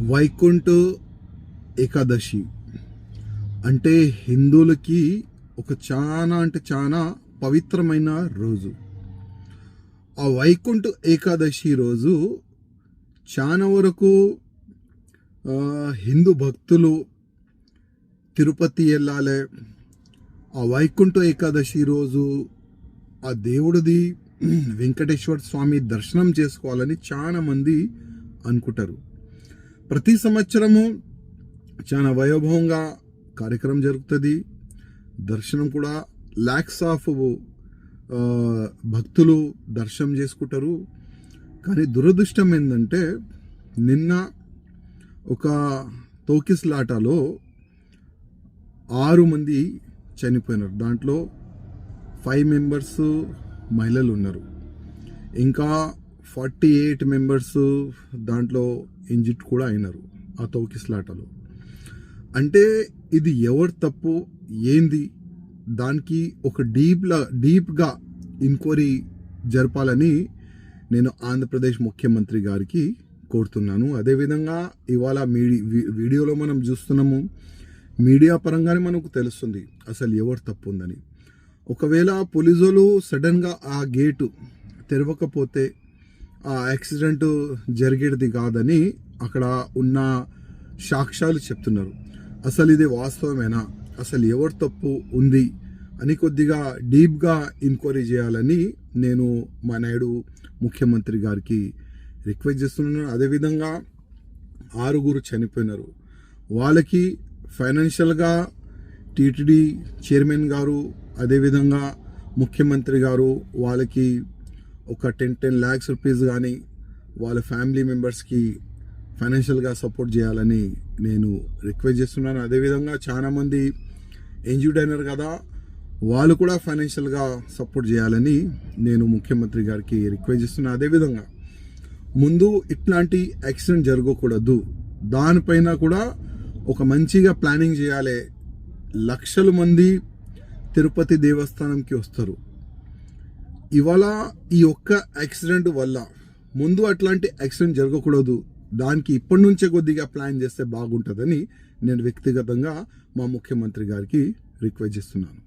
వైకుంఠ ఏకాదశి అంటే హిందువులకి ఒక చాలా పవిత్రమైన రోజు. ఆ వైకుంఠ ఏకాదశి రోజు చాలా వరకు హిందూ భక్తులు తిరుపతి వెళ్ళాలి. ఆ వైకుంఠ ఏకాదశి రోజు ఆ దేవుడిది వెంకటేశ్వర స్వామి దర్శనం చేసుకోవాలని చాలా మంది అనుకుంటారు. ప్రతి సంవత్సరము చాలా వైభవంగా కార్యక్రమం జరుగుతుంది. దర్శనం కూడా లాక్స్ ఆఫ్ భక్తులు దర్శనం చేసుకుంటారు. కానీ దురదృష్టం ఏంటంటే నిన్న ఒక తోకిస్లాటలో 6 మంది చనిపోయినారు. దాంట్లో 5 మెంబర్స్ మహిళలు ఉన్నారు. ఇంకా 48 మెంబర్స్ దాంట్లో ఇంజిట్ కూడా అయినారు ఆ తోకిస్లాటలో. అంటే ఇది ఎవరు తప్పు ఏంది, దానికి ఒక డీప్గా ఎంక్వైరీ జరపాలని నేను ఆంధ్రప్రదేశ్ ముఖ్యమంత్రి గారికి కోరుతున్నాను. అదేవిధంగా ఇవాళ వీడియోలో మనం చూస్తున్నాము, మీడియా పరంగానే మనకు తెలుస్తుంది అసలు ఎవరు తప్పు ఉందని. ఒకవేళ పోలీసులు సడన్గా ఆ గేటు తెరవకపోతే ఆ యాక్సిడెంట్ జరిగేది కాదని అక్కడ ఉన్న సాక్ష్యాలు చెప్తున్నారు. అసలు ఇది వాస్తవమేనా, అసలు ఎవరు తప్పు ఉంది అని కొద్దిగా డీప్గా ఎంక్వైరీ చేయాలని నేను మా నాయుడు ముఖ్యమంత్రి గారికి రిక్వెస్ట్ చేస్తున్నాను. అదేవిధంగా 6 చనిపోయినారు. వాళ్ళకి ఫైనాన్షియల్గా టీటీడీ చైర్మన్ గారు అదేవిధంగా ముఖ్యమంత్రి గారు వాళ్ళకి ఒక 10 lakhs రూపీస్ కానీ వాళ్ళ ఫ్యామిలీ మెంబర్స్కి ఫైనాన్షియల్గా సపోర్ట్ చేయాలని నేను రిక్వెస్ట్ చేస్తున్నాను. అదేవిధంగా చాలామంది ఇంజ్యూర్డ్ అయినారు కదా, వాళ్ళు కూడా ఫైనాన్షియల్గా సపోర్ట్ చేయాలని నేను ముఖ్యమంత్రి గారికి రిక్వెస్ట్ చేస్తున్నాను. అదేవిధంగా ముందు ఇట్లాంటి యాక్సిడెంట్ జరగకూడదు, దానిపైన కూడా ఒక మంచిగా ప్లానింగ్ చేయాలి. లక్షల మంది తిరుపతి దేవస్థానంకి వస్తారు. ఇవాళ ఈ ఒక్క యాక్సిడెంట్ వల్ల ముందు అట్లాంటి యాక్సిడెంట్ జరగకూడదు, దానికి ఇప్పటి నుంచే కొద్దిగా ప్లాన్ చేస్తే బాగుంటుందని నేను వ్యక్తిగతంగా మా ముఖ్యమంత్రి గారికి రిక్వెస్ట్ చేస్తున్నాను.